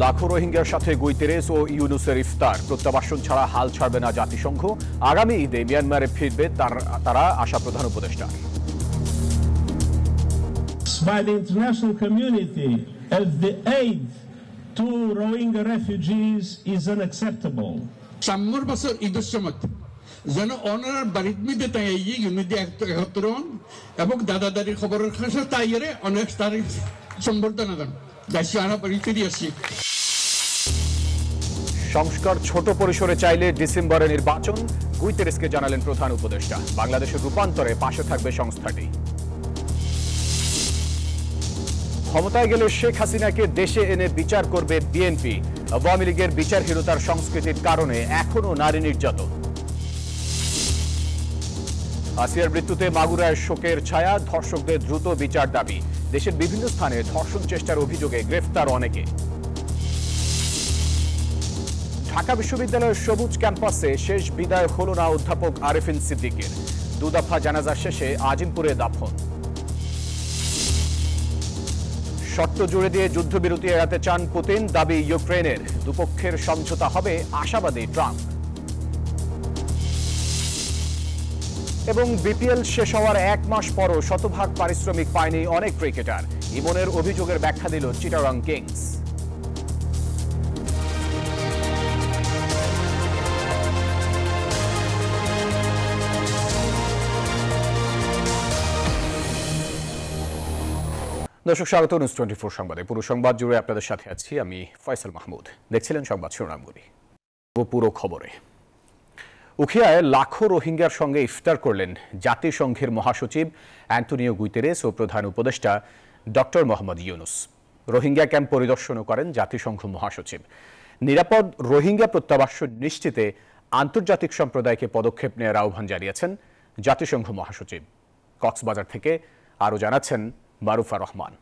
লাখো রোহিঙ্গার সাথে গুইতেরেস ও ইউনুসের ইফতার, প্রত্যাবাসন ছাড়া হাল ছাড়বে না জাতিসংঘ। আগামী ঈদে মিয়ানমারে ফিরবে তারা, আশা প্রধান উপদেষ্টা। By the international community as the aid to Rohingya refugees is unacceptable. সামনের বছর ঈদের সময় যেন অনার বাড়ির মধ্যে তাই ইউনিটি একত্রন এবং দাদাদারির খবরের খাসা তাইরে অনেক তারিখ সম্বর্ধনা দেন। সংস্কার ছোট পরিসরে চাইলে ডিসেম্বরে নির্বাচন, গুইতেরেসকে জানালেন প্রধান উপদেষ্টা। বাংলাদেশের রূপান্তরে পাশে থাকবে সংস্থাটি। ক্ষমতায় গেলে শেখ হাসিনাকে দেশে এনে বিচার করবে বিএনপি। আওয়ামী লীগের বিচারহীনতার সংস্কৃতির কারণে এখনো নারী নির্যাতন। আসিয়ার মৃত্যুতে মাগুরায় শোকের ছায়া, ধর্ষকদের দ্রুত বিচার দাবি। দেশের বিভিন্ন স্থানে ধর্ষণ চেষ্টার অভিযোগে গ্রেফতার অনেকে। ঢাকা বিশ্ববিদ্যালয়ের সবুজ ক্যাম্পাসে শেষ বিদায় হল না অধ্যাপক আরেফিন সিদ্দিকের। দুদফা জানাজা শেষে আজিমপুরে দাফন। শর্ত জুড়ে দিয়ে যুদ্ধবিরতি এড়াতে চান পুতিন, দাবি ইউক্রেনের। দুপক্ষের সমঝোতা হবে, আশাবাদী ট্রাম্প। এবং বিপিএল শেষ হওয়ার 1 মাস পরও শতভাগ পারিশ্রমিক পায়নি অনেক ক্রিকেটার। ইমনের অভিযোগের ব্যাখ্যা দিল চিটাগং কিংস। দর্শক স্বাগত নিউজ 24 সংবাদে। পুরো সংবাদ জুড়ে আপনাদের সাথে আছি আমি ফয়সাল মাহমুদ। দেখছিলেন সংবাদ শিরোনামগুলি। পুরো খবরে উখিয়ায় লাখো রোহিঙ্গার সঙ্গে ইফতার করলেন জাতিসংঘের মহাসচিব অ্যান্টোনিও গুইতেরেস ও প্রধান উপদেষ্টা ডক্টর মোহাম্মদ ইউনুস। রোহিঙ্গা ক্যাম্প পরিদর্শনও করেন জাতিসংঘ মহাসচিব। নিরাপদ রোহিঙ্গা প্রত্যাবাসন নিশ্চিতে আন্তর্জাতিক সম্প্রদায়কে পদক্ষেপ নেওয়ার আহ্বান জানিয়েছেন জাতিসংঘ মহাসচিব। কক্সবাজার থেকে আরও জানাচ্ছেন মারুফা রহমান।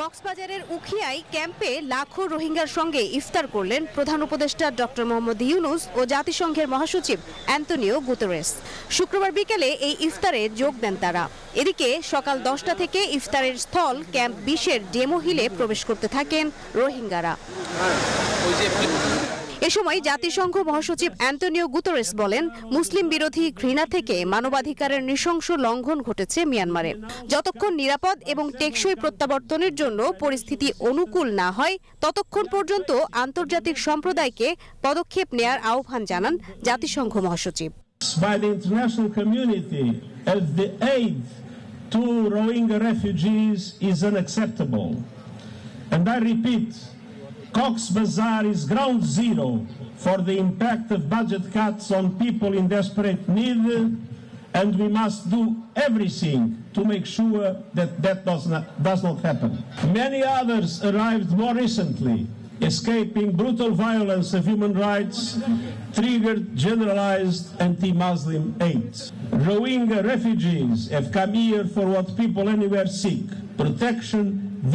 কক্সবাজারের উখিয়ায় ক্যাম্পে লাখো রোহিঙ্গার সঙ্গে ইফতার করলেন প্রধান উপদেষ্টা ডক্টর মোহাম্মদ ইউনুস ও জাতিসংঘের মহাসচিব অ্যান্টোনিও গুতেরেস। শুক্রবার বিকেলে এই ইফতারে যোগ দেন তারা। এদিকে সকাল 10টা থেকে ইফতারের স্থল ক্যাম্প 20-এর ডেমো হিলে প্রবেশ করতে থাকেন রোহিঙ্গারা। এ সময় জাতিসংঘ মহাসচিব অ্যান্টোনিও গুতেরেস বলেন, মুসলিম বিরোধী ঘৃণা থেকে মানবাধিকারের নৃশংস লঙ্ঘন ঘটেছে মিয়ানমারে। যতক্ষণ নিরাপদ এবং টেকসই প্রত্যাবর্তনের জন্য পরিস্থিতি অনুকূল না হয় ততক্ষণ পর্যন্ত আন্তর্জাতিক সম্প্রদায়কে পদক্ষেপ নেয়ার আহ্বান জানান জাতিসংঘ মহাসচিব। By the international community as the aid to Rohingya refugees is unacceptable. And I repeat, Cox's Bazar is ground zero for the impact of budget cuts on people in desperate need, and we must do everything to make sure that that does not happen. Many others arrived more recently, escaping brutal violence of human rights, triggered generalized anti-Muslim hate. Rohingya refugees have come here for what people anywhere seek: protection,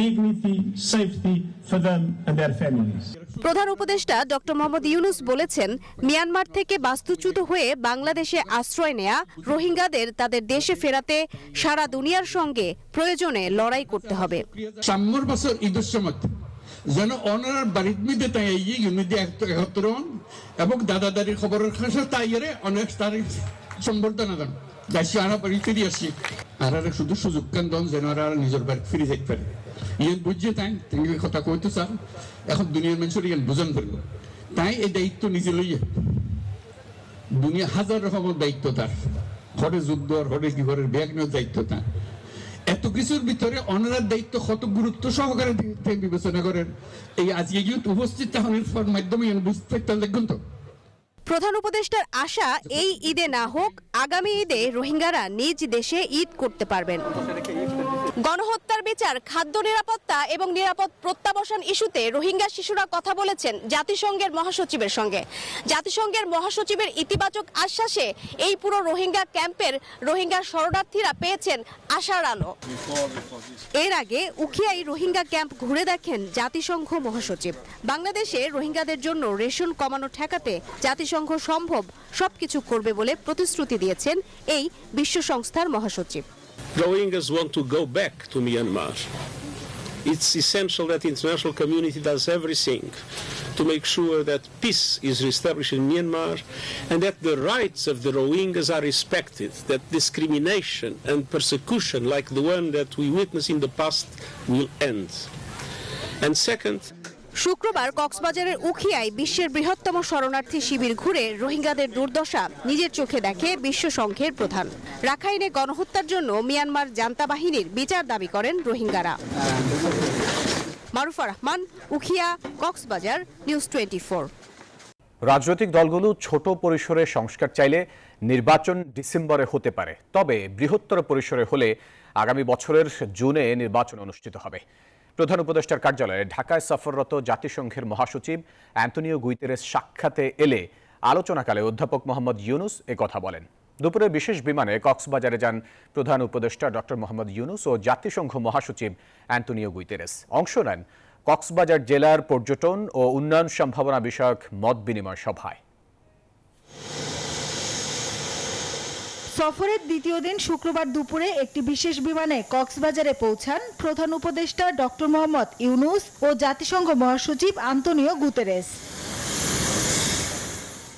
dignity, safety for them and their families. প্রধান উপদেষ্টা doctor Mohammad Yunus বলেছেন, Myanmar থেকে বাস্তুচ্যুত হয়ে বাংলাদেশে আশ্রয় নেয়া রোহিঙ্গাদের তাদের দেশে ফেরাতে সারা দুনিয়ার সঙ্গে প্রয়োজনে লড়াই করতে হবে। সামনের বছর ঈদের সময় যেন অনার বাড়ির মধ্যে তাই ইউনিটি একত্রন এবং দাদাদারির খবরের খাসা তাইরে অনেক তারিখ সম্বর্ধনা দেন। যাইছি আনা পরিচয় আসি আর শুধু সুযোগ কেন দেন যেন নিজের বাড়ি ফিরে যেতে পারে। ইয়ে বুঝছে তাই কথা কইতে চান, এখন দুনিয়ার মানুষের ইয়ান বুঝান করবো। তাই এই দায়িত্ব নিজে লইয়া দুনিয়া হাজার রকমের দায়িত্ব তার, হরে যুদ্ধ হরে কি ঘরের ব্যাগ নেওয়ার দায়িত্ব তার। এত কিছুর ভিতরে অনার দায়িত্ব কত গুরুত্ব সহকারে বিবেচনা করেন। এই আজকে গিয়ে উপস্থিত তাহনের মাধ্যমে বুঝতে দেখুন তো। প্রধান উপদেষ্টার আশা, এই ঈদে না হোক আগামী ঈদে রোহিঙ্গারা নিজ দেশে ঈদ করতে পারবেন। গণহত্যার বিচার, খাদ্য নিরাপত্তা এবং নিরাপদ প্রত্যাবাসন ইস্যুতে রোহিঙ্গা শিশুরা কথা বলেছেন জাতিসংঘের মহাসচিবের সঙ্গে। জাতিসংঘের মহাসচিবের ইতিবাচক আশ্বাসে এই পুরো রোহিঙ্গা ক্যাম্পের রোহিঙ্গা শরণার্থীরা পেয়েছেন আশার আলো। এর আগে উখিয়ায় রোহিঙ্গা ক্যাম্প ঘুরে দেখেন জাতিসংঘ মহাসচিব। বাংলাদেশে রোহিঙ্গাদের জন্য রেশন কমানো ঠেকাতে জাতিসংঘ সম্ভব সবকিছু করবে বলে প্রতিশ্রুতি দিয়েছেন এই বিশ্ব সংস্থার মহাসচিব। Rohingyas want to go back to Myanmar. It's essential that the international community does everything to make sure that peace is reestablished in Myanmar and that the rights of the Rohingyas are respected, that discrimination and persecution like the one that we witnessed in the past will end. And second, শুক্রবার কক্সবাজারের উখিয়ায় বিশ্বের বৃহত্তম শরণার্থী শিবির ঘুরে রোহিঙ্গাদের দুর্দশা নিজের চোখে দেখে বিশ্বসংঘের প্রধান। রাখাইনে গণহত্যার জন্য মিয়ানমার জান্তা বাহিনীর বিচার দাবি করেন রোহিঙ্গারা। মারুফা রহমান, উখিয়া, কক্সবাজার, নিউজ 24। রাজনৈতিক দলগুলো ছোট পরিসরে সংস্কার চাইলে নির্বাচন ডিসেম্বরে হতে পারে, তবে বৃহত্তর পরিসরে হলে আগামী বছরের জুনে নির্বাচন অনুষ্ঠিত হবে। প্রধান উপদেষ্টার কার্যালয়ে ঢাকায় সফররত জাতিসংঘের মহাসচিব অ্যান্তোনিও গুইতেরেস সাক্ষাতে এলে আলোচনাকালে অধ্যাপক মোহাম্মদ ইউনুস একথা বলেন। দুপুরে বিশেষ বিমানে কক্সবাজারে যান প্রধান উপদেষ্টা ডক্টর মোহাম্মদ ইউনুস ও জাতিসংঘ মহাসচিব অ্যান্তোনিও গুইতেরেস। অংশ নেন কক্সবাজার জেলার পর্যটন ও উন্নয়ন সম্ভাবনা বিষয়ক মত বিনিময় সভায়। সফরের দ্বিতীয় দিন শুক্রবার দুপুরে একটি বিশেষ বিমানে কক্সবাজারে পৌঁছান প্রধান উপদেষ্টা ডক্টর মোহাম্মদ ইউনুস ও জাতিসংঘ মহাসচিব আন্তোনিও গুতেরেস।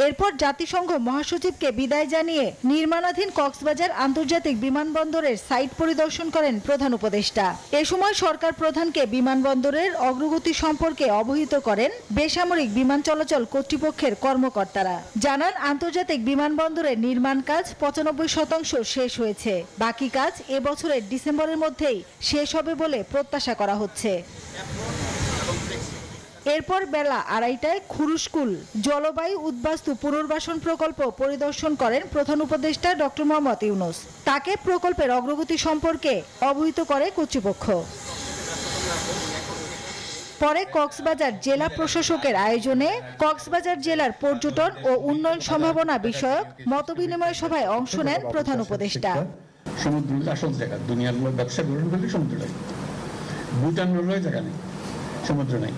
এরপর জাতিসংঘ মহাসচিবকে বিদায় জানিয়ে নির্মাণাধীন কক্সবাজার আন্তর্জাতিক বিমানবন্দরের সাইট পরিদর্শন করেন প্রধান উপদেষ্টা। এ সময় সরকার প্রধানকে বিমানবন্দরের অগ্রগতি সম্পর্কে অবহিত করেন বেসামরিক বিমান চলাচল কর্তৃপক্ষের কর্মকর্তারা। জানান, আন্তর্জাতিক বিমানবন্দরের নির্মাণ কাজ 95% শেষ হয়েছে। বাকি কাজ এবছরের ডিসেম্বরের মধ্যেই শেষ হবে বলে প্রত্যাশা করা হচ্ছে। এরপর বেলা 2:30টায় খুরুশকুল জলবায়ু উদ্বাস্তু পুনর্বাসন প্রকল্প পরিদর্শন করেন প্রধান উপদেষ্টা ডক্টর মোহাম্মদ ইউনুস। তাকে প্রকল্পের অগ্রগতি সম্পর্কে অবহিত করে কর্তৃপক্ষ। পরে কক্সবাজার জেলা প্রশাসকের আয়োজনে কক্সবাজার জেলার পর্যটন ও উন্নয়ন সম্ভাবনা বিষয়ক মতবিনিময় সভায় অংশ নেন প্রধান উপদেষ্টা। সমুদ্র আসল জায়গা, দুনিয়ার ব্যবসা গ্রহণ করলে সমুদ্র নাই, ভুটান জায়গা নেই, সমুদ্র নাই।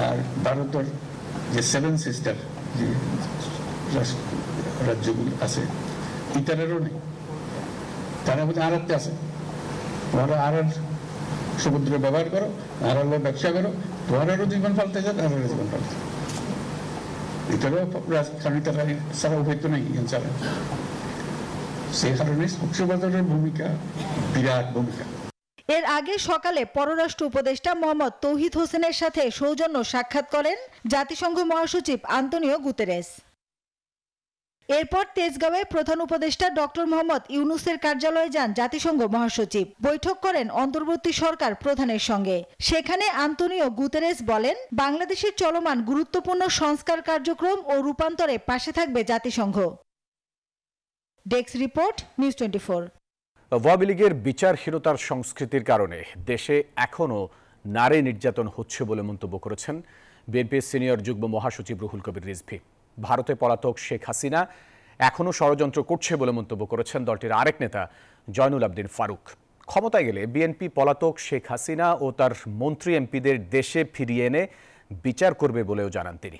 আর ভারতের যে 7 সিস্টার যে রাজ্যগুলি আছে, ইতারেরও নেই, তারা বলতে আড়াতে আছে। তোমরা আড়ার সমুদ্র ব্যবহার করো, আড়াল ব্যবসা করো, তোমারও জীবন পাল্টে যায়, আড়ালের জীবন পাল্টে। ইতারেও রাজধানী তারা ছাড়াও হয়তো নেই ছাড়া। সেই কারণে কক্সবাজারের ভূমিকা বিরাট ভূমিকা। এর আগে সকালে পররাষ্ট্র উপদেষ্টা মোহাম্মদ তৌহিদ হোসেনের সাথে সৌজন্য সাক্ষাৎ করেন জাতিসংঘ মহাসচিব আন্তোনিও গুতেরেস। এরপর তেজগাঁওয়ে প্রধান উপদেষ্টা ডক্টর মোহাম্মদ ইউনুসের কার্যালয়ে যান জাতিসংঘ মহাসচিব। বৈঠক করেন অন্তর্বর্তী সরকার প্রধানের সঙ্গে। সেখানে আন্তোনিও গুতেরেস বলেন, বাংলাদেশের চলমান গুরুত্বপূর্ণ সংস্কার কার্যক্রম ও রূপান্তরে পাশে থাকবে জাতিসংঘ। Desk report, news 24। আওয়ামী লীগের বিচারহীনতার সংস্কৃতির কারণে দেশে এখনও নারী নির্যাতন হচ্ছে বলে মন্তব্য করেছেন বিএনপির সিনিয়র যুগ্ম মহাসচিব রুহুল কবির রিজভী। ভারতে পলাতক শেখ হাসিনা এখনও ষড়যন্ত্র করছে বলে মন্তব্য করেছেন দলটির আরেক নেতা জয়নুল আবদিন ফারুক। ক্ষমতায় গেলে বিএনপি পলাতক শেখ হাসিনা ও তার মন্ত্রী এমপিদের দেশে ফিরিয়ে এনে বিচার করবে বলেও জানান তিনি।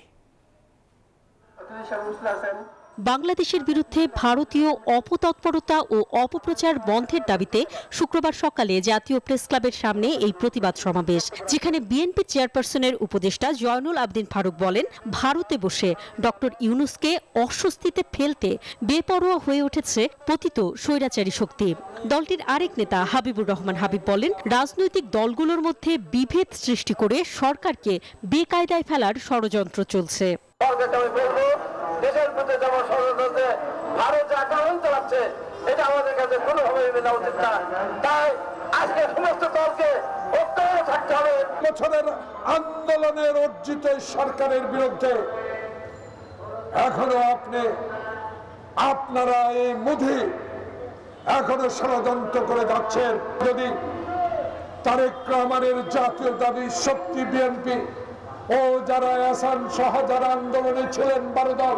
বাংলাদেশের বিরুদ্ধে ভারতীয় অপতৎপরতা ও অপপ্রচার বন্ধের দাবিতে শুক্রবার সকালে জাতীয় প্রেস ক্লাবের সামনে এই প্রতিবাদ সমাবেশ, যেখানে বিএনপি চেয়ারপারসনের উপদেষ্টা জয়নুল আবদিন ফারুক বলেন, ভারতে বসে ডক্টর ইউনুসকে অস্বস্তিতে ফেলতে বেপরোয়া হয়ে উঠেছে পতিত স্বৈরাচারী শক্তি। দলটির আরেক নেতা হাবিবুর রহমান হাবিব বলেন, রাজনৈতিক দলগুলোর মধ্যে বিভেদ সৃষ্টি করে সরকারকে বেকায়দায় ফেলার ষড়যন্ত্র চলছে। দেশের মধ্যে যেমন ষড়যন্ত্রে ভারত যে আক্রমণ চালাচ্ছে, এটা আমাদের কাছে কোনোভাবেই মেনে উচিত না। তাই আজকে সমস্ত দলকে ঐক্য থাকতে হবে। বছরের আন্দোলনের অর্জিত সরকারের বিরুদ্ধে এখনো আপনারা এই মুধি এখনো ষড়যন্ত্র করে যাচ্ছেন। যদি তারেক রহমানের জাতীয়তাবাদী শক্তি বিএনপি ও যারা আসাম সহ যারা আন্দোলনে ছিলেন 12 দল,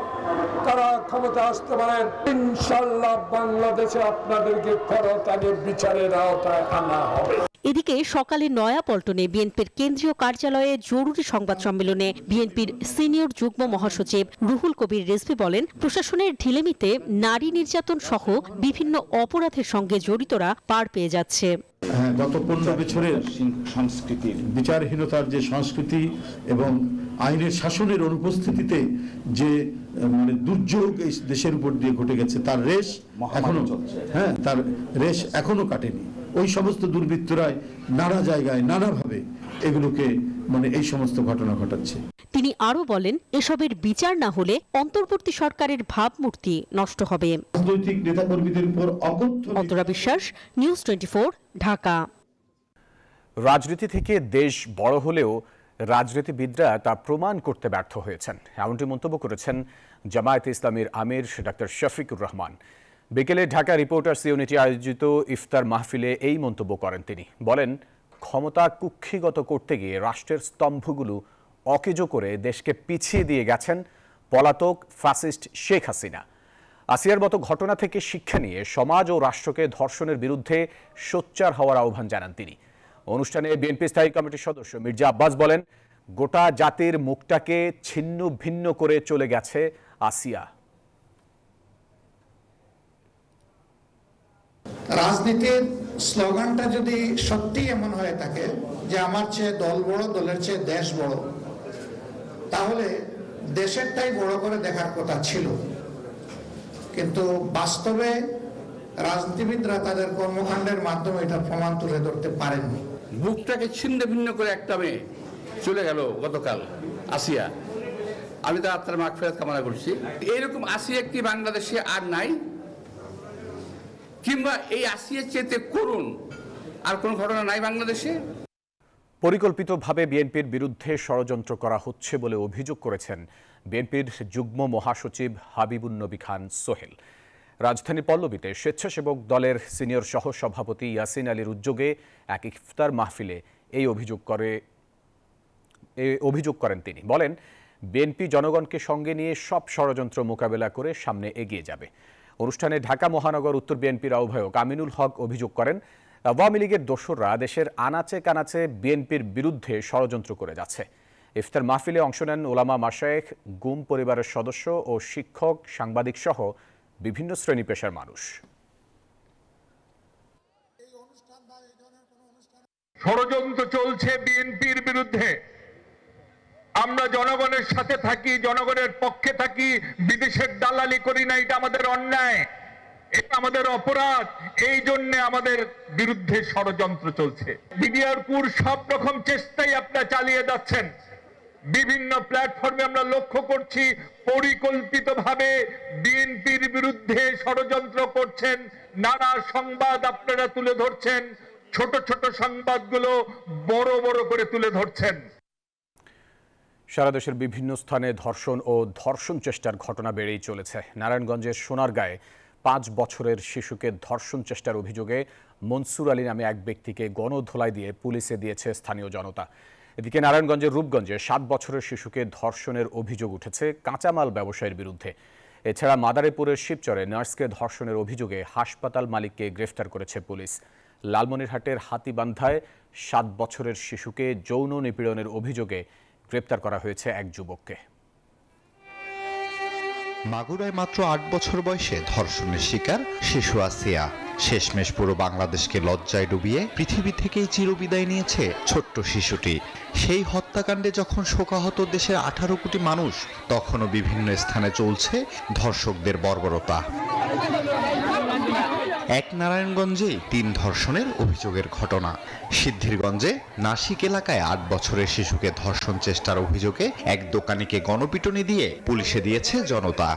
তারা ক্ষমতা আসতে পারেন, ইনশাআল্লাহ বাংলাদেশে আপনাদেরকে করতালি বিচারের আওতায় আনা হবে। এদিকে সকালে নয়াপল্টনে বিএনপির কেন্দ্রীয় কার্যালয়ে জরুরি সংবাদ সম্মেলনে বিএনপির সিনিয়র যুগ্ম মহাসচিব রুহুল কবির রিজভী বলেন, প্রশাসনের ঢিলেমিতে নারী নির্যাতন সহ বিভিন্ন অপরাধের সঙ্গে জড়িতরা পার পেয়ে যাচ্ছে। গত 15 বছরের সংস্কৃতি, বিচারহীনতার যে সংস্কৃতি এবং আইনের শাসনের অনুপস্থিতিতে যে দুর্যোগ এই দেশের উপর দিয়ে ঘটে গেছে, তার রেশ এখনো কাটেনি। ওই সমস্ত দুর্বৃত্তরাই নানা জায়গায় নানাভাবে এগুলোকে এই সমস্ত ঘটনা ঘটাচ্ছে। তিনি আরো বলেন, এসবের বিচার না হলে অন্তর্বর্তী সরকারের ভাবমূর্তি নষ্ট হবে। রাজনৈতিক নেতাকর্মীদের উপর অন্তরা বিশ্বাস, নিউজ 24, ঢাকা। রাজনীতি থেকে দেশ বড় হলেও রাজনীতিবিদরা তা প্রমাণ করতে ব্যর্থ হয়েছেন, এমনটি মন্তব্য করেছেন জামায়াতে ইসলামীর আমির ডাক্তার শফিকুর রহমান। বিকেলে ঢাকা রিপোর্টার্স ইউনিটি আয়োজিত ইফতার মাহফিলে এই মন্তব্য করেন তিনি। বলেন, ক্ষমতা কুক্ষিগত করতে গিয়ে রাষ্ট্রের স্তম্ভগুলো অকেজো করে দেশকে পিছিয়ে দিয়ে গেছেন পলাতক ফ্যাসিস্ট শেখ হাসিনা। আসিয়ার মতো ঘটনা থেকে শিক্ষা নিয়ে সমাজ ও রাষ্ট্রকে ধর্ষণের বিরুদ্ধে সোচ্চার হওয়ার আহ্বান জানান তিনি। অনুষ্ঠানে বিএনপি স্থায়ী কমিটির সদস্য মির্জা আব্বাস বলেন, গোটা জাতির মুখটাকে ছিন্ন ভিন্ন করে চলে গেছে আসিয়া। রাজনীতির স্লোগানটা যদি সত্যি এমন হয়ে থাকে যে আমার চেয়ে দল বড়, দলের চেয়ে দেশ বড়, তাহলে দেশেরটাই বড় করে দেখার কথা ছিল। কিন্তু বাস্তবে রাজনীতিবিদরা তাদের কর্মকাণ্ডের মাধ্যমে এটা প্রমাণ তুলে ধরতে পারেননি। বুকটাকে ছিন্ন ভিন্ন করে একটা মেয়ে চলে গেল গতকাল, আসিয়া। আমি তার আত্মার মাগফিরাত কামনা করছি। এইরকম আসিয়া কি বাংলাদেশে আর নাই? কিংবা এই আসিয়ার চেয়ে করুন আর কোন ঘটনা নাই বাংলাদেশে? পরিকল্পিতভাবে বিএনপির বিরুদ্ধে ষড়যন্ত্র করা হচ্ছে বলে অভিযোগ করেছেন বিএনপির যুগ্ম মহাসচিব হাবিবুন নবী খান সোহেল। রাজধানী পল্লবীতে স্বেচ্ছাসেবক দলের সিনিয়র সহ সভাপতি ইয়াসিন আলীর উদ্যোগে এক ইফতার মাহফিলে এই অভিযোগ করেন তিনি। বলেন, বিএনপি জনগণকে সঙ্গে নিয়ে সব ষড়যন্ত্র মোকাবেলা করে সামনে এগিয়ে যাবে। অনুষ্ঠানে ঢাকা মহানগর উত্তর বিএনপির আহ্বায়ক আমিনুল হক অভিযোগ করেন, আওয়ামী লীগের দোসররা দেশের আনাচে কানাচে বিএনপির বিরুদ্ধে ষড়যন্ত্র করে যাচ্ছে। ইফতার মাহফিলে অংশ নেন ওলামা মাশায়েখ, গুম পরিবারের সদস্য ও শিক্ষক, সাংবাদিক সহ বিভিন্ন শ্রেণী পেশার মানুষ। ষড়যন্ত্র চলছে বিএনপির বিরুদ্ধে। আমরা জনগণের সাথে থাকি, জনগণের পক্ষে থাকি, বিদেশের দালালি করি না। এটা আমাদের অন্যায়, এটা আমাদের অপরাধ। এই জন্য আমাদের বিরুদ্ধে ষড়যন্ত্র চলছে। বিডিআরপুর সব রকম চেষ্টাই আপনারা চালিয়ে যাচ্ছেন। বিভিন্ন প্ল্যাটফর্মে আমরা লক্ষ্য করছি পরিকল্পিতভাবে বিএনপির বিরুদ্ধে ষড়যন্ত্র করছেন। নানা সংবাদ আপনারা তুলে ধরছেন, ছোট ছোট সংবাদগুলো বড় বড় করে তুলে ধরছেন। সারা দেশের বিভিন্ন স্থানে ধর্ষণ ও ধর্ষণ চেষ্টার ঘটনা বেড়েই চলেছে। নারায়ণগঞ্জের সোনারগাঁয়ে 5 বছরের শিশুকে ধর্ষণ চেষ্টার অভিযোগে মনসুর আলী নামে এক ব্যক্তিকে গণধোলাই দিয়ে পুলিশে দিয়েছে স্থানীয় জনতা। এদিকে নারায়ণগঞ্জের রূপগঞ্জে 7 বছরের শিশুকে ধর্ষণের অভিযোগ উঠেছে কাঁচামাল ব্যবসায়ীর বিরুদ্ধে। এছাড়া মাদারীপুরের শিবচরে নার্সকে ধর্ষণের অভিযোগে হাসপাতাল মালিককে গ্রেফতার করেছে পুলিশ। লালমনিরহাটের হাতীবান্ধায় 7 বছরের শিশুকে যৌন নিপীড়নের অভিযোগে গ্রেপ্তার করা হয়েছে এক যুবককে। মাগুরায় মাত্র 8 বছর বয়সে ধর্ষণের শিকার শিশু আসিয়া। শেষমেশ পুরো বাংলাদেশকে লজ্জায় ডুবিয়ে পৃথিবী থেকেই চিরবিদায় নিয়েছে ছোট্ট শিশুটি। সেই হত্যাকাণ্ডে যখন শোকাহত দেশের 18 কোটি মানুষ, তখনও বিভিন্ন স্থানে চলছে ধর্ষকদের বর্বরতা। এক নারায়ণগঞ্জে 3 ধর্ষণের অভিযোগের ঘটনা। সিদ্ধিরগঞ্জে নাসিক এলাকায় 8 বছরের শিশুকে ধর্ষণ চেষ্টার অভিযোগে এক দোকানিকে গণপিটুনি দিয়ে পুলিশে দিয়েছে জনতা।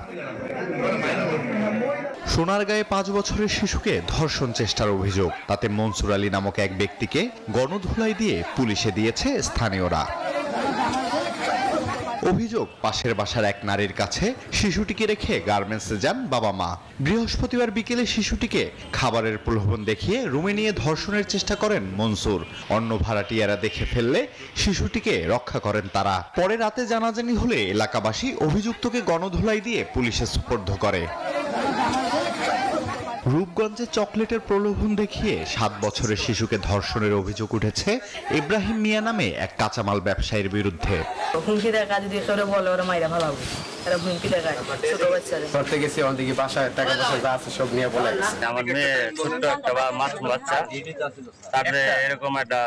সোনারগাঁয়ে 5 বছরের শিশুকে ধর্ষণ চেষ্টার অভিযোগ, তাতে মনসুর আলী নামক এক ব্যক্তিকে গণধোলাই দিয়ে পুলিশে দিয়েছে স্থানীয়রা। অভিযোগ, পাশের বাসার এক নারীর কাছে শিশুটিকে রেখে গার্মেন্টসে যান বাবা মা। বৃহস্পতিবার বিকেলে শিশুটিকে খাবারের প্রলোভন দেখিয়ে রুমে নিয়ে ধর্ষণের চেষ্টা করেন মনসুর। অন্য ভাড়াটিয়ারা দেখে ফেললে শিশুটিকে রক্ষা করেন তারা। পরে রাতে জানাজানি হলে এলাকাবাসী অভিযুক্তকে গণধোলাই দিয়ে পুলিশে সুপর্দ করে। রূপগঞ্জে চকলেটের প্রলোভন দেখিয়ে 7 বছরের শিশুকে ধর্ষণের অভিযোগ উঠেছে ইব্রাহিম মিয়া নামে এক কাঁচামাল ব্যবসায়ীর বিরুদ্ধে। হুমকি দেখা যদি করে বলে ওরা মাইরা ফেলাবো, এরা হুমকি দেখায় ছোট বাচ্চারা। করতে গেছি ওদিকে বাসায় টাকা পয়সা যা আছে সব নিয়ে বলে আমার মেয়ে ছোট্ট একটা মাসুম বাচ্চা, তারপরে এরকম একটা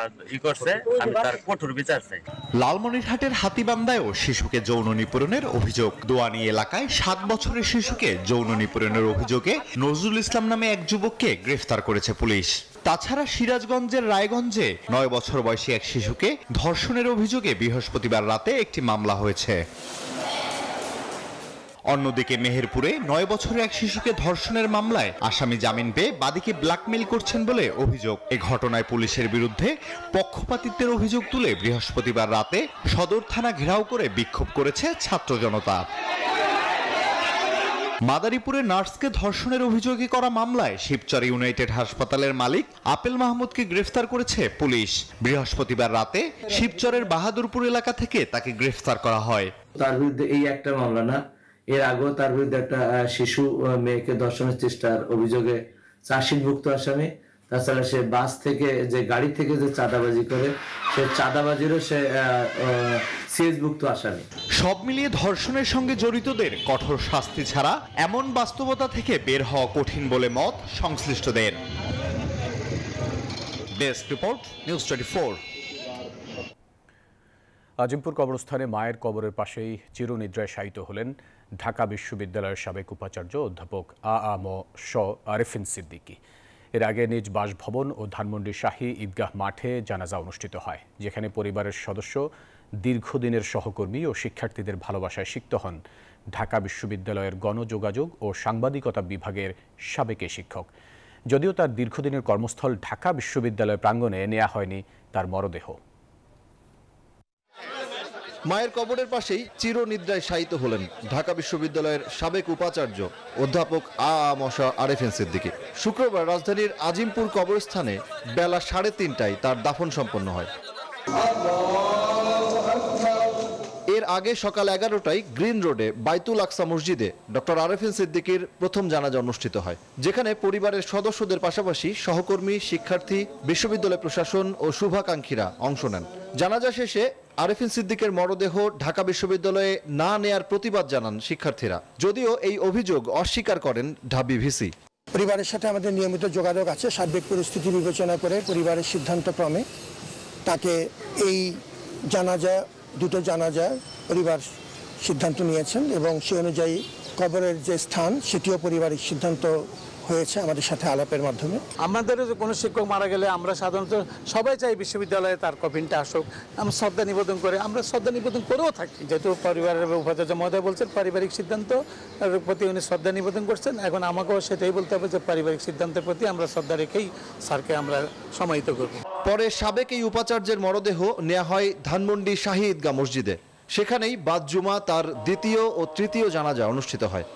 করছে, আমি তার কঠোর বিচার চাই। লালমনিরহাটের হাতীবান্ধায়ও শিশুকে যৌন নিপীড়নের অভিযোগ। দোয়ানি এলাকায় 7 বছরের শিশুকে যৌন নিপীড়নের অভিযোগে নজরুল ইসলাম নামে এক যুবককে গ্রেফতার করেছে পুলিশ। তাছাড়া সিরাজগঞ্জের রায়গঞ্জে 9 বছর বয়সী এক শিশুকে ধর্ষণের অভিযোগে বৃহস্পতিবার রাতে একটি মামলা হয়েছে। অন্যদিকে মেহেরপুরে 9 বছরের এক শিশুকে ধর্ষণের মামলায় আসামি জামিন পেয়ে বাদীকে ব্ল্যাকমেইল করছেন বলে অভিযোগ। এই ঘটনায় পুলিশের বিরুদ্ধে পক্ষপাতিত্বের অভিযোগ তুলে বৃহস্পতিবার রাতে সদর থানা ঘেরাও করে বিক্ষোভ করেছে ছাত্র জনতা। মাদারীপুরে নার্সকে ধর্ষণের অভিযোগে করা মামলায় শিবচর ইউনাইটেড হাসপাতালের মালিক আপেল মাহমুদকে গ্রেফতার করেছে পুলিশ। বৃহস্পতিবার রাতে শিবচরের বাহাদুরপুর এলাকা থেকে তাকে গ্রেফতার করা হয়। তার বিরুদ্ধে এই একটা মামলা না, এর আগেও তার বিরুদ্ধে একটা শিশু মেয়েকে ধর্ষণের চেষ্টার অভিযোগে চার্জশিটভুক্ত আসামি। তাছাড়া সে বাস থেকে যে গাড়ি থেকে যে চাঁদাবাজি করে সে চাঁদাবাজিরও সে সিএসভুক্ত আসামি। সব মিলিয়ে ধর্ষণের সঙ্গে জড়িতদের কঠোর শাস্তি ছাড়া এমন বাস্তবতা থেকে বের হওয়া কঠিন বলে মত সংশ্লিষ্টদের। Desk report, news 24। আজিমপুর কবরস্থানে মায়ের কবরের পাশেই চিরনিদ্রায় শায়িত হলেন ঢাকা বিশ্ববিদ্যালয়ের সাবেক উপাচার্য অধ্যাপক আ.আ.ম. শ. আরেফিন সিদ্দিকী। এর আগে নিজ বাসভবন ও ধানমন্ডি শাহী ঈদগাহ মাঠে জানাজা অনুষ্ঠিত হয়, যেখানে পরিবারের সদস্য, দীর্ঘদিনের সহকর্মী ও শিক্ষার্থীদের ভালোবাসায় সিক্ত হন ঢাকা বিশ্ববিদ্যালয়ের গণযোগাযোগ ও সাংবাদিকতা বিভাগের সাবেক শিক্ষক। যদিও তার দীর্ঘদিনের কর্মস্থল ঢাকা বিশ্ববিদ্যালয় প্রাঙ্গণে নেওয়া হয়নি তার মরদেহ। মায়ের কবরের পাশেই চিরনিদ্রায় শায়িত হলেন ঢাকা বিশ্ববিদ্যালয়ের সাবেক উপাচার্য অধ্যাপক আ.আ.ম. আরেফিন সিদ্দিকী। শুক্রবার রাজধানীর আজিমপুর কবরস্থানে বেলা 3:30টায় তার দাফন সম্পন্ন হয়। এর আগে সকাল 11টায় গ্রিন রোডে বাইতুল আকসা মসজিদে ডক্টর আরেফিন সিদ্দিকীর প্রথম জানাজা অনুষ্ঠিত হয়, যেখানে পরিবারের সদস্যদের পাশাপাশি সহকর্মী, শিক্ষার্থী, বিশ্ববিদ্যালয় প্রশাসন ও শুভাকাঙ্ক্ষীরা অংশ নেন। জানাজা শেষে আরেফিন সিদ্দিকের মরদেহ ঢাকা বিশ্ববিদ্যালয়ে না নেয়ার প্রতিবাদ জানান শিক্ষার্থীরা, যদিও এই অভিযোগ অস্বীকার করেন ঢাবি ভিসি। পরিবারের সাথে আমাদের নিয়মিত যোগাযোগ আছে। সার্বিক পরিস্থিতি বিবেচনা করে পরিবারের সিদ্ধান্তক্রমে তাকে এই দুটো জানাজা পরিবার সিদ্ধান্ত নিয়েছেন এবং সে অনুযায়ী কবরের যে স্থান সেটিও পারিবারিক সিদ্ধান্ত হয়েছে আমাদের সাথে আলাপের মাধ্যমে। আমাদেরও যে কোনো শিক্ষক মারা গেলে আমরা সাধারণত সবাই চাই বিশ্ববিদ্যালয়ে তার কফিনটা আসুক, আমরা শ্রদ্ধা নিবেদন করে, আমরা শ্রদ্ধা নিবেদন করেও থাকি। যেহেতু পরিবারের উপাচার্য মহোদয় বলছেন পারিবারিক সিদ্ধান্ত প্রতি উনি শ্রদ্ধা নিবেদন করছেন, এখন আমাকেও সেটাই বলতে হবে যে পারিবারিক সিদ্ধান্তের প্রতি আমরা শ্রদ্ধা রেখেই স্যারকে আমরা সমাহিত করব। পরে সাবেক এই উপাচার্যের মরদেহ নেওয়া হয় ধানমন্ডি শাহী ঈদগাহ মসজিদে। সেখানেই বাদ জুমা তার দ্বিতীয় ও তৃতীয় জানাজা অনুষ্ঠিত হয়।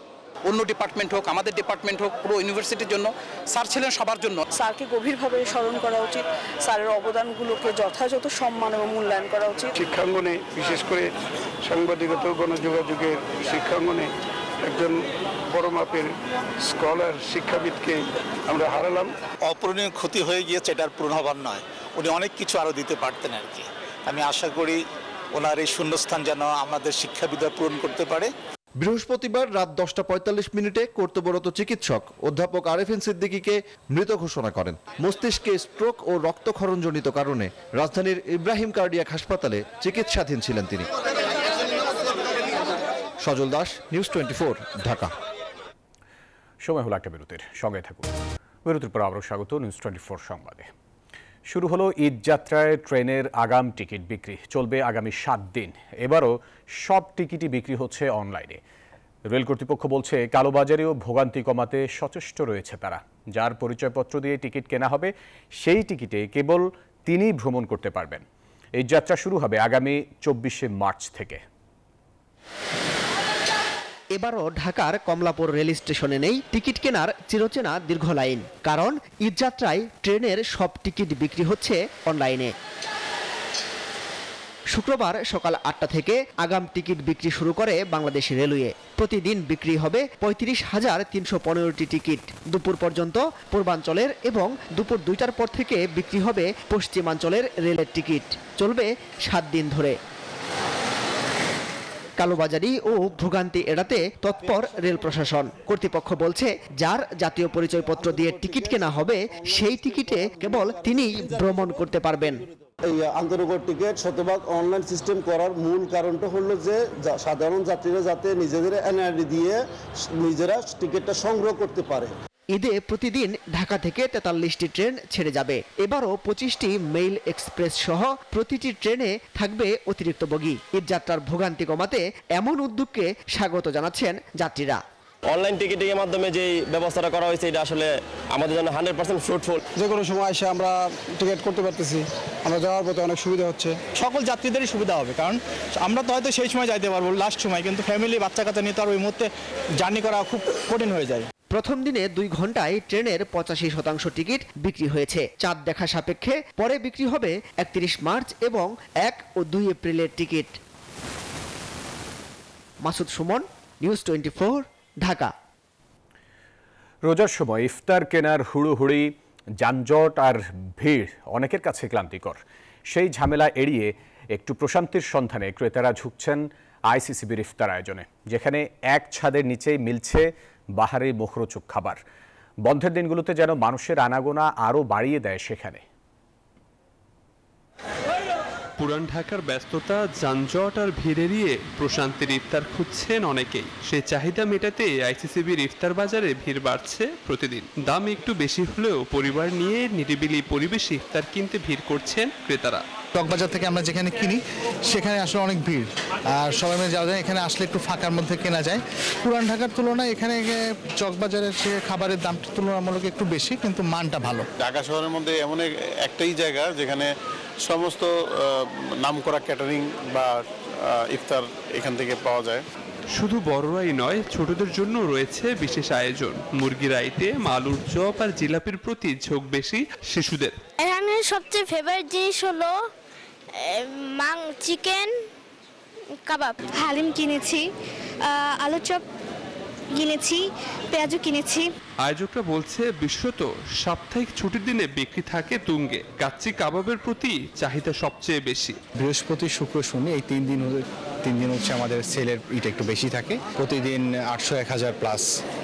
অন্য ডিপার্টমেন্ট হোক, আমাদের ডিপার্টমেন্ট হোক, পুরো ইউনিভার্সিটির জন্য স্যার ছিলেন সবার জন্য। স্যারকে গভীরভাবে স্মরণ করা উচিত, স্যারের অবদানগুলোকে যথাযথ সম্মান এবং মূল্যায়ন করা উচিত। শিক্ষাঙ্গনে, বিশেষ করে সাংবাদিকতা গণযোগাযোগের শিক্ষাঙ্গনে একজন বড় মাপের স্কলার, শিক্ষাবিদকে আমরা হারালাম। অপূরণীয় ক্ষতি হয়ে গিয়েছে, এটার পূরণ হবার নয়, উনি অনেক কিছু আরও দিতে পারতেন আর কি। আমি আশা করি ওনার এই শূন্যস্থান যেন আমাদের শিক্ষাবিদরা পূরণ করতে পারে। বৃহস্পতিবার রাত 10:45 কর্তব্যরত চিকিৎসক অধ্যাপক আরেফিন সিদ্দিকীকে মৃত ঘোষণা করেন। মস্তিষ্কে স্ট্রোক ও রক্তক্ষরণজনিত কারণে রাজধানীর ইব্রাহিম কার্ডিয়াক হাসপাতালে চিকিৎসাধীন ছিলেন তিনি। সজল দাস, নিউজ 24, ঢাকা। সময় হলো একটা বিরতির, সঙ্গে থাকুন। বিরতির পর আবারও স্বাগত নিউজ 24 সংবাদে। শুরু হলো ঈদ যাত্রায় ট্রেনের আগাম টিকিট বিক্রি, চলবে আগামী 7 দিন। এবারও সব টিকিটই বিক্রি হচ্ছে অনলাইনে। রেল কর্তৃপক্ষ বলছে কালোবাজারেও ভোগান্তি কমাতে সচেষ্ট রয়েছে তারা। যার পরিচয়পত্র দিয়ে টিকিট কেনা হবে সেই টিকিটে কেবল তিনিই ভ্রমণ করতে পারবেন। এই যাত্রা শুরু হবে আগামী 24শে মার্চ থেকে। এবারও ঢাকার কমলাপুর রেল স্টেশনে নেই টিকিট কেনার চিরচেনা দীর্ঘ লাইন, কারণ ঈদযাত্রায় ট্রেনের সব টিকিট বিক্রি হচ্ছে অনলাইনে। শুক্রবার সকাল 8টা থেকে আগাম টিকিট বিক্রি শুরু করে বাংলাদেশ রেলওয়ে। প্রতিদিন বিক্রি হবে 35,315টি টিকিট। দুপুর পর্যন্ত পূর্বাঞ্চলের এবং দুপুর 2টার পর থেকে বিক্রি হবে পশ্চিমাঞ্চলের রেলের টিকিট। চলবে 7 দিন ধরে। কালোবাজারি ও ভোগান্তি এড়াতে তৎপর রেল প্রশাসন। কর্তৃপক্ষ বলছে, যার জাতীয় পরিচয়পত্র দিয়ে টিকিট কেনা হবে সেই টিকিটে কেবল তিনিই ভ্রমণ করতে পারবেন। এই আন্তনগর টিকিট শতভাগ অনলাইন সিস্টেম করার মূল কারণটা হলো যে সাধারণ যাত্রীরা যাতে নিজেদের এনআইডি দিয়ে নিজেরা টিকিটটা সংগ্রহ করতে পারে। ঈদে প্রতিদিন ঢাকা থেকে 43টি ট্রেন ছেড়ে যাবে। এবারও 25টি মেইল এক্সপ্রেস সহ প্রতিটি ট্রেনে থাকবে অতিরিক্ত বগি। ঈদযাত্রার ভোগান্তি কমাতে এমন উদ্যোগকে স্বাগত জানাচ্ছেন যাত্রীরা। অনলাইন টিকিটিংয়ের মাধ্যমে যে ব্যবস্থাটা করা হয়েছে এটা আসলে আমাদের জন্য 100% ফ্রুটফুল। যে কোনো সময় এসে আমরা টিকিট করতে পারতেছি, আমরা যাওয়ার পথে অনেক সুবিধা হচ্ছে। সকল যাত্রীদেরই সুবিধা হবে, কারণ আমরা তো হয়তো সেই সময় যাইতে পারবো লাস্ট সময়, কিন্তু ফ্যামিলি বাচ্চা কাচ্চা নিয়ে তো আর ওই মুহূর্তে জার্নি করা খুব কঠিন হয়ে যায়। প্রথম দিনে 2 ঘন্টায় ট্রেনের 85% টিকিট বিক্রি হয়েছে। চাঁদ দেখা সাপেক্ষে পরে বিক্রি হবে 31 মার্চ এবং 1 ও 2 এপ্রিলের টিকিট। মাসুদ সুমন, নিউজ 24, ঢাকা। রোজার সময় ইফতার কেনার হুড়োহুড়ি, যানজট আর ভিড় অনেকের কাছে ক্লান্তিকর। সেই ঝামেলা এড়িয়ে একটু প্রশান্তির সন্ধানে ক্রেতারা ঝুঁকছেন আইসিসিবির ইফতার আয়োজনে, যেখানে এক ছাদের নিচেই মিলছে বাহারি মুখরোচক খাবার। বন্ধের দিনগুলোতে যেন মানুষের আনাগোনা আরও বাড়িয়ে দেয় সেখানে। পুরান ঢাকার ব্যস্ততা, যানজট আর ভিড় এড়িয়ে প্রশান্তির ইফতার খুঁজছেন অনেকেই। সেই চাহিদা মেটাতে আইসিসিবির ইফতার বাজারে ভিড় বাড়ছে প্রতিদিন। দাম একটু বেশি হলেও পরিবার নিয়ে নিরিবিলি পরিবেশে ইফতার কিনতে ভিড় করছেন ক্রেতারা। চকবাজার থেকে আমরা যেখানে কিনি সেখানে আসলে অনেক ভিড়, আর সবাই মিলে যাওয়া যায়। এখানে আসলে একটু ফাঁকার মধ্যে কেনা যায়। পুরান ঢাকার তুলনায় এখানে চকবাজারের সে খাবারের দামটা তুলনামূলক একটু বেশি, কিন্তু মানটা ভালো। ঢাকা শহরের মধ্যে এমন একটাই জায়গা যেখানে সমস্ত নামকরা ক্যাটারিং বা ইফতার এখান থেকে পাওয়া যায়। শুধু বড়রাই নয়, ছোটদের জন্য রয়েছে বিশেষ আয়োজন। মুরগির আইটেম, আলুর চপ আর জিলাপির প্রতি ঝোঁক বেশি শিশুদের। এখানে সবচেয়ে ফেভারিট জিনিস হলো চিকেন কাবাব। হালিম কিনেছি, আলুর চপ কিনেছি, পেঁয়াজও কিনেছি। আয়োজকরা বলছে, বিশেষত সাপ্তাহিক ছুটির দিনে বিক্রি থাকে তুঙ্গে। কাচ্চি কাবাবের প্রতি চাহিদা সবচেয়ে বেশি। বৃহস্পতি, শুক্র, শনি এই 3 দিন হচ্ছে আমাদের সেলের ইটা একটু বেশি থাকে। প্রতিদিন 800-1000 প্লাস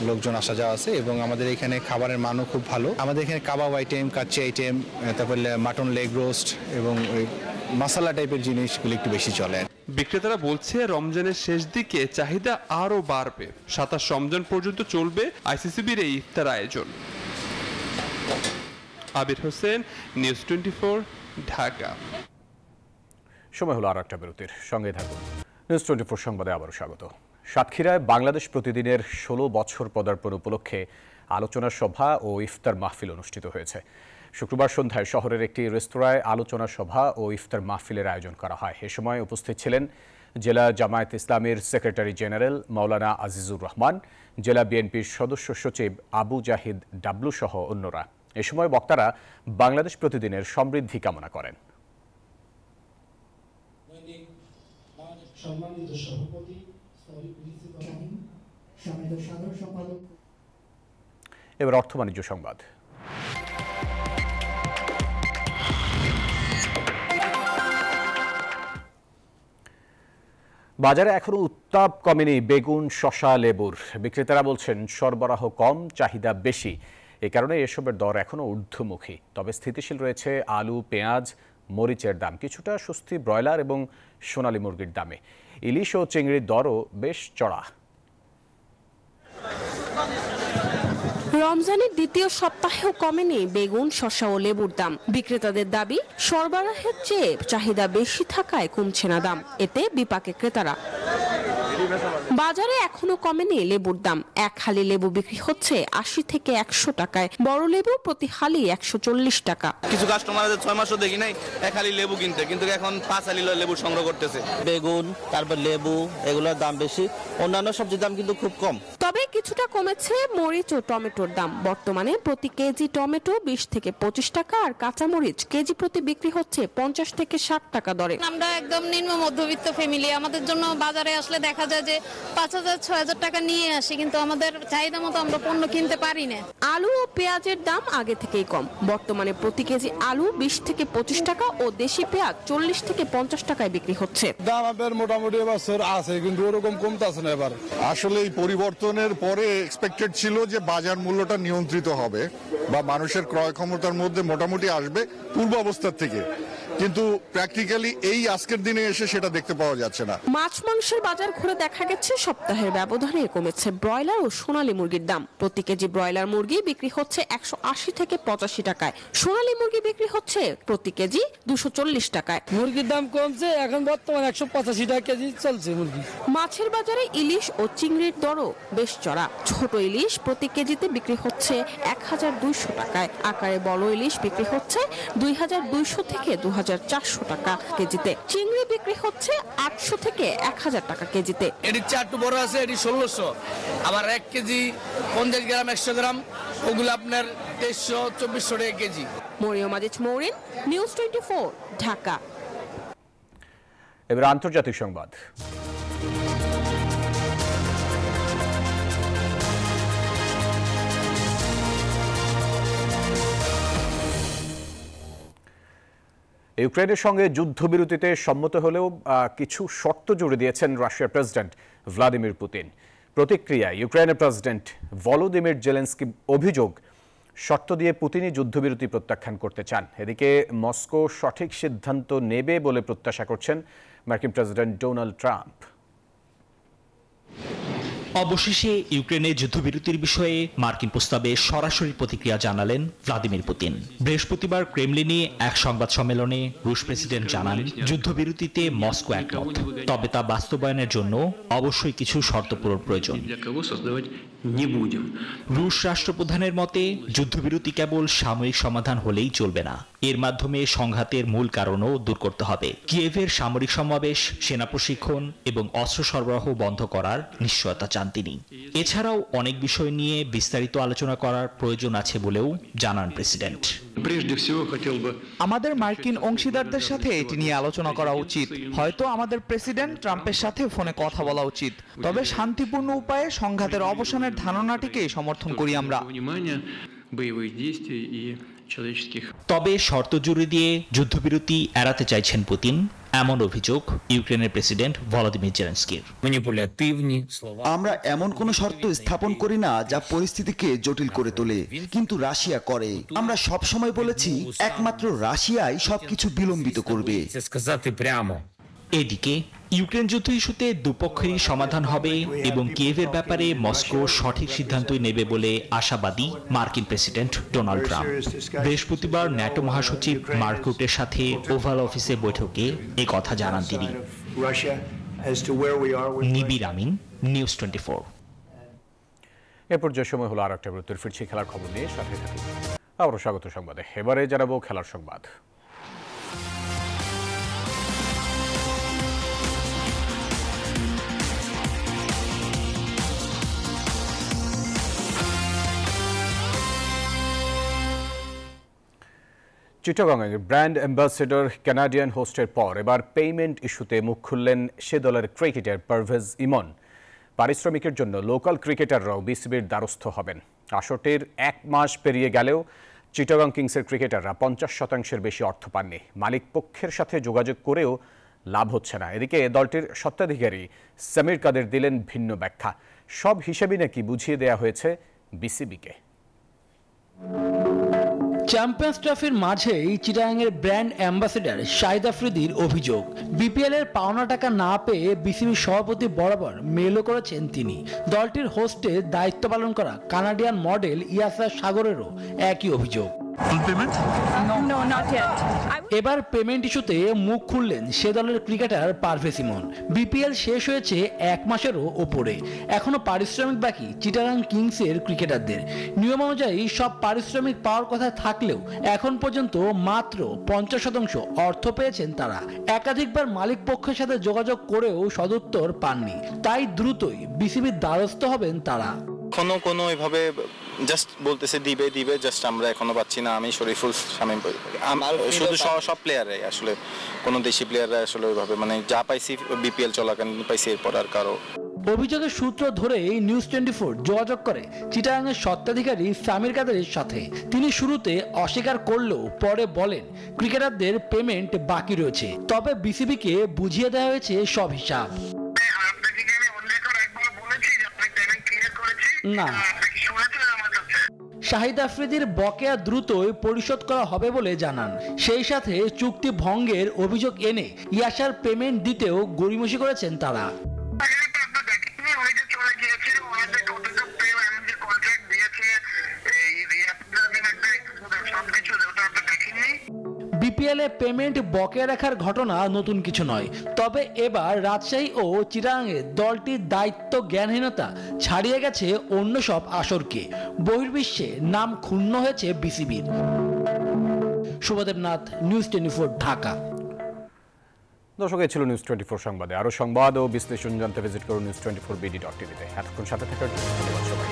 লোকজন আসা যাওয়া আছে, এবং আমাদের এখানে খাবারের মানও খুব ভালো। আমাদের এখানে কাবাব আইটেম, কাচ্চি আইটেম, তারপরে মাটন লেগ রোস্ট এবং ওই মশলা টাইপের জিনিসগুলো একটু বেশি চলে। বিক্রেতারা বলছে, রমজানের শেষ দিকে চাহিদা আরও বাড়বে। 27 রমজান পর্যন্ত চলবে আইসিসিবির এই ইফতার আয়োজন। আবির হোসেন, নিউজ 24, ঢাকা। সময় হলো আর একটা বিরতির। সঙ্গে থাকুন। নিউজ 24 সংবাদে আবারও স্বাগত। সাতক্ষীরায় বাংলাদেশ প্রতিদিনের 16 বছর পদার্পণ উপলক্ষে আলোচনা সভা ও ইফতার মাহফিল অনুষ্ঠিত হয়েছে। শুক্রবার সন্ধ্যায় শহরের একটি রেস্তোরাঁয় আলোচনা সভা ও ইফতার মাহফিলের আয়োজন করা হয়। এ সময় উপস্থিত ছিলেন জেলা জামায়াত ইসলামীর সেক্রেটারি জেনারেল মাওলানা আজিজুর রহমান, জেলা বিএনপির সদস্য সচিব আবু জাহিদ ডাবলু সহ অন্যরা। এ সময় বক্তারা বাংলাদেশ প্রতিদিনের সমৃদ্ধি কামনা করেন। এবার অর্থ বাণিজ্য সংবাদ। বাজারে এখনো উত্তাপ কমেনি বেগুন, শসা, লেবুর। বিক্রেতারা বলছেন, সরবরাহ কম, চাহিদা বেশি। এ কারণে এসবের দর এখনো ঊর্ধ্বমুখী। তবে স্থিতিশীল রয়েছে আলু, পেঁয়াজ, মরিচের দাম। কিছুটা স্বস্তি ব্রয়লার এবং সোনালী মুরগির দামে। ইলিশ ও চিংড়ির দরও বেশ চড়া। রমজানের দ্বিতীয় সপ্তাহেও কমেনি বেগুন, শসা ও লেবুর দাম। বিক্রেতাদের দাবি, সরবরাহের চেয়ে চাহিদা বেশি থাকায় কমছে না দাম। এতে বিপাকে ক্রেতারা। বাজারে এখনো কমেনি লেবুর দাম। এক হালি লেবু বিক্রি হচ্ছে 80 থেকে 100 টাকায়। বড় লেবু প্রতি হালি 140 টাকা। কিছু কাস্টমারদের 6 মাসও দেখি নাই এক হালি লেবু কিনতে, কিন্তু এখন 5 হালি লেবু সংগ্রহ করতেছে। বেগুন, তারপর লেবু, এগুলোর দাম বেশি। অন্যান্য সবজির দাম কিন্তু খুব কম। তবে কিছুটা কমেছে মরিচ ও টমেটোর দাম। বর্তমানে প্রতি কেজি টমেটো 20 থেকে 25 টাকা আর কাঁচা মরিচ কেজি প্রতি বিক্রি হচ্ছে 50 থেকে 60 টাকা দরে। আমরা একদম নিম্ন মধ্যবিত্ত ফ্যামিলি, আমাদের জন্য বাজারে আসলে দেখা যায় যে 5,000-6,000 টাকা নিয়ে আসি, কিন্তু আমাদের চাহিদা মতো আমরা পণ্য কিনতে পারি না। আলু ও পেঁয়াজের দাম আগে থেকেই কম। বর্তমানে প্রতি কেজি আলু 20 থেকে 25 টাকা ও দেশি পেঁয়াজ 40 থেকে 50 টাকায় বিক্রি হচ্ছে। দাম আমাদের মোটামুটি এবছর আছে, কিন্তু ওরকম কমতেছে না এবার। আসলে এই পরিবর্তনের পরে এক্সপেক্টেড ছিল যে বাজার মূল্যটা নিয়ন্ত্রিত হবে বা মানুষের ক্রয় ক্ষমতার মধ্যে মোটামুটি আসবে পূর্ব অবস্থার থেকে, কিন্তু প্র্যাকটিক্যালি এই আজকের দিনে এসে সেটা দেখতে পাওয়া যাচ্ছে না। মাছ মাংসের বাজার ঘুরে দেখা গেছে সপ্তাহের ব্যবধানে কমেছে ব্রয়লার ও সোনালী মুরগির দাম। প্রতি কেজি ব্রয়লার মুরগি বিক্রি হচ্ছে 180 থেকে 85 টাকায়, সোনালী মুরগি বিক্রি হচ্ছে প্রতি কেজি 240 টাকায়। মুরগির দাম কমছে, এখন বর্তমানে 185 টাকা কেজি চলছে মুরগি। মাছের বাজারে ইলিশ ও চিংড়ির দরও বেশ চড়া। ছোট ইলিশ প্রতি কেজিতে বিক্রি হচ্ছে 1200 টাকায়, আকারে বড় ইলিশ বিক্রি হচ্ছে 2200 থেকে 2400 টাকা কেজিতে, চিংড়ি বিক্রি হচ্ছে 800 থেকে 1000 টাকা কেজিতে। এটি চারটু বড় আছে, এটি 1600, আবার 1 কেজি 50 গ্রাম 100 গ্রাম ওগুলো আপনার 2300-2400 টাকা কেজি। মরিয়ম আজিজ মৌরিন, নিউজ 24, ঢাকা। এবার আন্তর্জাতিক সংবাদ। ইউক্রেনের সঙ্গে যুদ্ধবিরতিতে সম্মত হলেও কিছু শর্ত জুড়ে দিয়েছেন রাশিয়ার প্রেসিডেন্ট ভ্লাদিমির পুতিন। প্রতিক্রিয়ায় ইউক্রেনের প্রেসিডেন্ট ভলোদিমির জেলেনস্কি অভিযোগ শর্ত দিয়ে পুতিনই যুদ্ধবিরতি প্রত্যাখ্যান করতে চান। এদিকে মস্কো সঠিক সিদ্ধান্ত নেবে বলে প্রত্যাশা করছেন মার্কিন প্রেসিডেন্ট ডোনাল্ড ট্রাম্প। অবশেষে ইউক্রেনের যুদ্ধবিরতির বিষয়ে মার্কিন প্রস্তাবে সরাসরি প্রতিক্রিয়া জানালেন ভ্লাদিমির পুতিন। বৃহস্পতিবার ক্রেমলিনে এক সংবাদ সম্মেলনে রুশ প্রেসিডেন্ট জানান, যুদ্ধবিরতিতে মস্কো একমত, তবে তা বাস্তবায়নের জন্য অবশ্যই কিছু শর্ত পূরণ প্রয়োজন। রুশ রাষ্ট্রপ্রধানের মতে যুদ্ধবিরতি কেবল সাময়িক সমাধান হলেই চলবে না, এর মাধ্যমে সংঘাতের মূল কারণও দূর করতে হবে। কিয়েভের সামরিক সমাবেশ, সেনা প্রশিক্ষণ এবং অস্ত্র সরবরাহ বন্ধ করার নিশ্চয়তা চান তিনি। এছাড়াও অনেক বিষয় নিয়ে বিস্তারিত আলোচনা করার প্রয়োজন আছে বলেও জানান প্রেসিডেন্ট। আমাদের মার্কিন অংশীদারদের সাথে এটি নিয়ে আলোচনা করা উচিত। হয়তো আমাদের প্রেসিডেন্ট ট্রাম্পের সাথে ফোনে কথা বলা উচিত। তবে শান্তিপূর্ণ উপায়ে সংঘাতের অবসানের ধারণাটিকে সমর্থন করি আমরা। তবে শর্ত জুড়ে দিয়ে যুদ্ধবিরতি এড়াতে চাইছেন পুতিন, এমন অভিযোগ ইউক্রেনের প্রেসিডেন্ট ভলোদিমির জেলেনস্কির। আমরা এমন কোন শর্ত স্থাপন করি না যা পরিস্থিতিকে জটিল করে তোলে, কিন্তু রাশিয়া করে। আমরা সব সময় বলেছি একমাত্র রাশিয়াই সবকিছু বিলম্বিত করবে। এদিকে ইউক্রেন যুদ্ধ ইস্যুতে দুপক্ষেরই সমাধান হবে এবং কিয়েভের ব্যাপারে মস্কো সঠিক সিদ্ধান্তই নেবে বলে আশাবাদী মার্কিন প্রেসিডেন্ট ডোনাল্ড ট্রাম্প। বৃহস্পতিবার ন্যাটো মহাসচিব মার্ক রুটের সাথে ওভাল অফিসে বৈঠকে এই কথা জানান তিনি। নিবির আমিন, নিউজ 24। এরপর যে সময় হলো আর একটা বিরতির, ফিরছি খেলার খবর নিয়ে, সাথে থাকুন। আবারও স্বাগত সংবাদে। এবারে জানাবো খেলার সংবাদ। চিটাগংয়ে ব্র্যান্ড অ্যাম্বাসেডর কানাডিয়ান হোস্টের পর এবার পেমেন্ট ইস্যুতে মুখ খুললেন সে দলের ক্রিকেটার পারভেজ ইমন। পারিশ্রমিকের জন্য লোকাল ক্রিকেটাররাও বিসিবির দ্বারস্থ হবেন। আসরটির 1 মাস পেরিয়ে গেলেও চিটাগং কিংসের ক্রিকেটাররা 50% বেশি অর্থ পাননি। মালিক পক্ষের সাথে যোগাযোগ করেও লাভ হচ্ছে না। এদিকে দলটির স্বত্বাধিকারী সামির কাদের দিলেন ভিন্ন ব্যাখ্যা। সব হিসেবেই নাকি বুঝিয়ে দেওয়া হয়েছে বিসিবিকে। চ্যাম্পিয়ন্স ট্রফির মাঝেই চিটাগাংয়ের ব্র্যান্ড অ্যাম্বাসেডর শাহিদ আফ্রিদির অভিযোগ, বিপিএল এর পাওনা টাকা না পেয়ে বিসিবির সভাপতি বরাবর মেলও করেছেন তিনি। দলটির হোস্টে দায়িত্ব পালন করা কানাডিয়ান মডেল ইয়াসা সাগরেরও একই অভিযোগ। এবার পেমেন্ট ইস্যুতে মুখ খুললেন সে দলের ক্রিকেটার পারভেজ ইমন। বিপিএল শেষ হয়েছে 1 মাসেরও ওপরে, এখনো পারিশ্রমিক বাকি চিটাগাং কিংসের ক্রিকেটারদের। নিয়ম অনুযায়ী সব পারিশ্রমিক পাওয়ার কথা থাকলেও এখন পর্যন্ত মাত্র 50% অর্থ পেয়েছেন তারা। একাধিকবার মালিক পক্ষের সাথে যোগাযোগ করেও সদুত্তর পাননি, তাই দ্রুতই বিসিবির দ্বারস্থ হবেন তারা। কোনো এভাবে জাস্ট বলতেছে দিবে জাস্ট আমরা এখনো পাচ্ছি না। আমি শরীফুল শামীম শুধু সব প্লেয়াররাই আসলে, কোনো দেশি প্লেয়াররা আসলে ওইভাবে মানে যা পাইছি বিপিএল চলাকালীন পাইছি, এরপর আর কারো। অভিযোগের সূত্র ধরেই নিউজ 24 যোগাযোগ করে চিটাগাংয়ের স্বত্বাধিকারী সামির কাদেরের সাথে। তিনি শুরুতে অস্বীকার করলেও পরে বলেন ক্রিকেটারদের পেমেন্ট বাকি রয়েছে, তবে বিসিবিকে বুঝিয়ে দেওয়া হয়েছে সব হিসাব। না, শাহিদ আফ্রিদির বকেয়া দ্রুতই পরিশোধ করা হবে বলে জানান। সেই সাথে চুক্তি ভঙ্গের অভিযোগ এনে ইয়াসার পেমেন্ট দিতেও গড়িমসি করেছেন তারা। বিপিএল এ পেমেন্ট বকেয়া রাখার ঘটনা নতুন কিছু নয়, তবে এবার রাজশাহী ও চিটাগাংয়ে দলটির দায়িত্ব জ্ঞানহীনতা ছাড়িয়ে গেছে অন্য সব আসরকে। বহির্বিশ্বে নাম ক্ষুণ্ণ হয়েছে বিসিবির। শুভদেব নাথ, নিউজ 24, ঢাকা। দর্শক, এই ছিল নিউজ 24 সংবাদে। আরো সংবাদ ও বিশ্লেষণ জানতে ভিজিট করুন news24bd.tv-তে। এতক্ষণ সাথে থাকার জন্য ধন্যবাদ সবাই।